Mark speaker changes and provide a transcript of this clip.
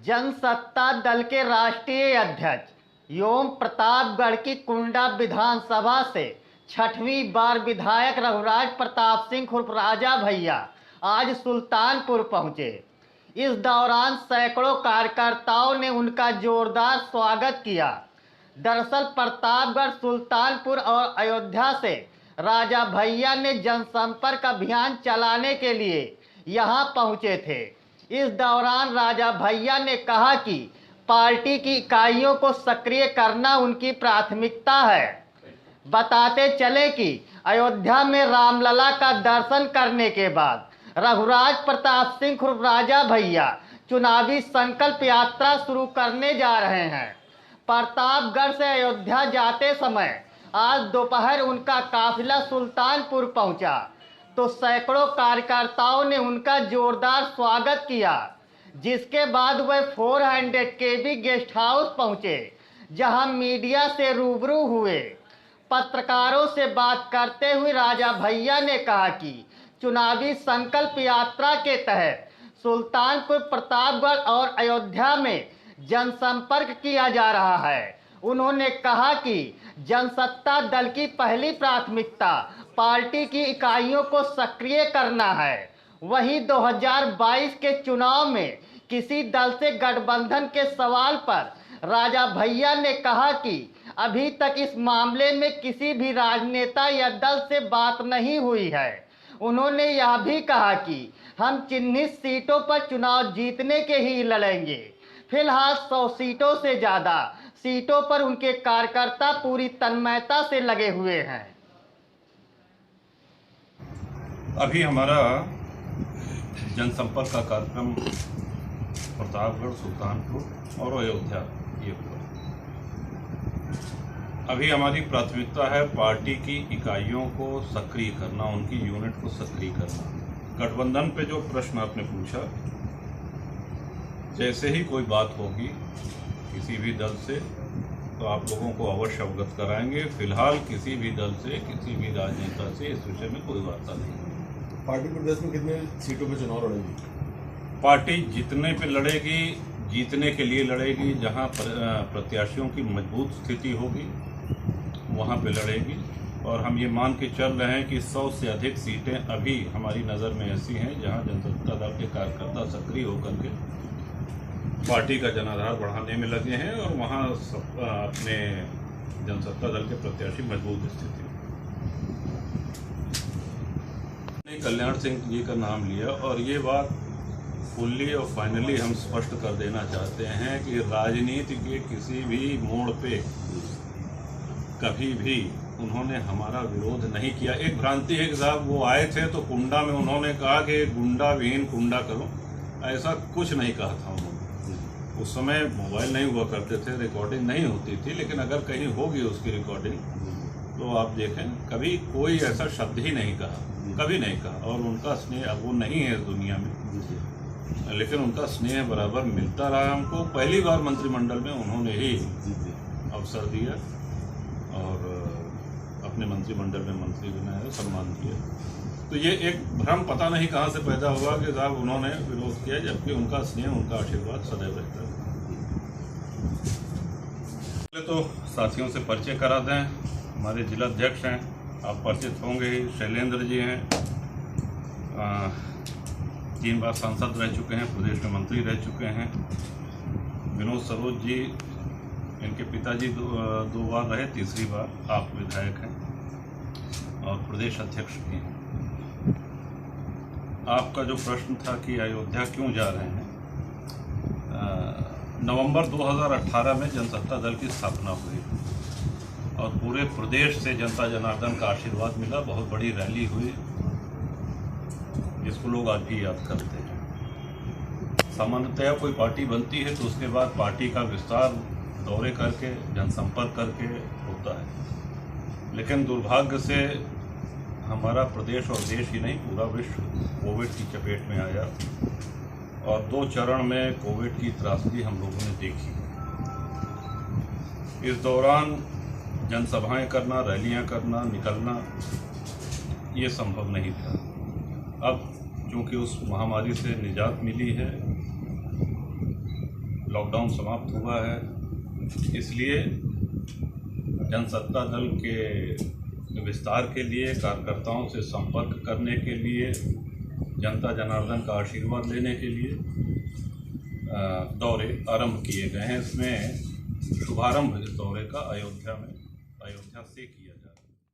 Speaker 1: जनसत्ता दल के राष्ट्रीय अध्यक्ष एवं प्रतापगढ़ की कुंडा विधानसभा से 6वीं बार विधायक रघुराज प्रताप सिंह उर्फ राजा भैया आज सुल्तानपुर पहुंचे। इस दौरान सैकड़ों कार्यकर्ताओं ने उनका जोरदार स्वागत किया। दरअसल प्रतापगढ़, सुल्तानपुर और अयोध्या से राजा भैया ने जनसंपर्क अभियान चलाने के लिए यहां पहुंचे थे। इस दौरान राजा भैया ने कहा कि पार्टी की इकाइयों को सक्रिय करना उनकी प्राथमिकता है। बताते चले कि अयोध्या में रामलला का दर्शन करने के बाद रघुराज प्रताप सिंह उर्फ राजा भैया चुनावी संकल्प यात्रा शुरू करने जा रहे हैं। प्रतापगढ़ से अयोध्या जाते समय आज दोपहर उनका काफिला सुल्तानपुर पहुंचा तो सैकड़ों कार्यकर्ताओं ने उनका जोरदार स्वागत किया, जिसके बाद वह 400 केबी गेस्ट हाउस पहुंचे, जहां मीडिया से रूबरू हुए। पत्रकारों से बात करते हुए राजा भैया ने कहा कि चुनावी संकल्प यात्रा के तहत सुल्तानपुर, प्रतापगढ़ और अयोध्या में जनसंपर्क किया जा रहा है। उन्होंने कहा कि जनसत्ता दल की पहली प्राथमिकता पार्टी की इकाइयों को सक्रिय करना है। वहीं 2022 के चुनाव में किसी दल से गठबंधन के सवाल पर राजा भैया ने कहा कि अभी तक इस मामले में किसी भी राजनेता या दल से बात नहीं हुई है। उन्होंने यह भी कहा कि हम चिन्हित सीटों पर चुनाव जीतने के ही लड़ेंगे। फिलहाल 100 सीटों से ज़्यादा सीटों पर उनके कार्यकर्ता पूरी तन्मयता से लगे हुए हैं।
Speaker 2: अभी हमारा जनसंपर्क का कार्यक्रम प्रतापगढ़, सुल्तानपुर और अयोध्या ये हुआ। अभी हमारी प्राथमिकता है पार्टी की इकाइयों को सक्रिय करना, उनकी यूनिट को सक्रिय करना। गठबंधन पे जो प्रश्न आपने पूछा, जैसे ही कोई बात होगी किसी भी दल से तो आप लोगों को अवश्य अवगत कराएंगे। फिलहाल किसी भी दल से, किसी भी राजनेता से इस विषय में कोई वार्ता नहीं।
Speaker 3: पार्टी प्रदेश में कितने सीटों पे चुनाव लड़ेगी?
Speaker 2: पार्टी जितने पे लड़ेगी, जीतने के लिए लड़ेगी। जहां प्रत्याशियों की मजबूत स्थिति होगी वहां पे लड़ेगी। और हम ये मान के चल रहे हैं कि 100 से अधिक सीटें अभी हमारी नज़र में ऐसी हैं जहां जनसत्ता दल के कार्यकर्ता सक्रिय होकर के पार्टी का जनाधार बढ़ाने में लगे हैं और वहां अपने जनसत्ता दल के प्रत्याशी मजबूत स्थिति। कल्याण सिंह जी का नाम लिया और ये बात फुल्ली और फाइनली हम स्पष्ट कर देना चाहते हैं कि राजनीति के किसी भी मोड़ पे कभी भी उन्होंने हमारा विरोध नहीं किया। एक भ्रांति है कि साहब वो आए थे तो कुंडा में उन्होंने कहा कि गुंडा विहीन कुंडा करो, ऐसा कुछ नहीं कहा था उन्होंने। उस समय मोबाइल नहीं हुआ करते थे, रिकॉर्डिंग नहीं होती थी, लेकिन अगर कहीं होगी उसकी रिकॉर्डिंग तो आप देखें, कभी कोई ऐसा शब्द ही नहीं कहा, कभी नहीं कहा। और उनका स्नेह अब वो नहीं है इस दुनिया में, लेकिन उनका स्नेह बराबर मिलता रहा हमको। पहली बार मंत्रिमंडल में उन्होंने ही अवसर दिया और अपने मंत्रिमंडल में मंत्री बनाया, सम्मान किया। तो ये एक भ्रम पता नहीं कहाँ से पैदा हुआ कि साहब उन्होंने विरोध किया, जबकि उनका स्नेह, उनका आशीर्वाद सदैव रहता है। पहले तो साथियों से परिचय करा दें। हमारे जिला अध्यक्ष हैं, आप परिचित होंगे ही, शैलेंद्र जी हैं। 3 बार सांसद रह चुके हैं, प्रदेश में मंत्री रह चुके हैं। विनोद सरोज जी, इनके पिताजी 2 बार रहे, तीसरी बार आप विधायक हैं और प्रदेश अध्यक्ष भी हैं। आपका जो प्रश्न था कि अयोध्या क्यों जा रहे हैं, नवंबर 2018 में जनसत्ता दल की स्थापना हुई और पूरे प्रदेश से जनता जनार्दन का आशीर्वाद मिला। बहुत बड़ी रैली हुई जिसको लोग आज भी याद करते हैं। सामान्यतया कोई पार्टी बनती है तो उसके बाद पार्टी का विस्तार दौरे करके, जनसंपर्क करके होता है, लेकिन दुर्भाग्य से हमारा प्रदेश और देश ही नहीं, पूरा विश्व कोविड की चपेट में आया और 2 चरण में कोविड की त्रासदी हम लोगों ने देखी। इस दौरान जनसभाएं करना, रैलियां करना, निकलना ये संभव नहीं था। अब चूँकि उस महामारी से निजात मिली है, लॉकडाउन समाप्त हुआ है, इसलिए जनसत्ता दल के विस्तार के लिए, कार्यकर्ताओं से संपर्क करने के लिए, जनता जनार्दन का आशीर्वाद लेने के लिए दौरे आरंभ किए गए हैं। इसमें शुभारंभ इस दौरे का अयोध्या से किया।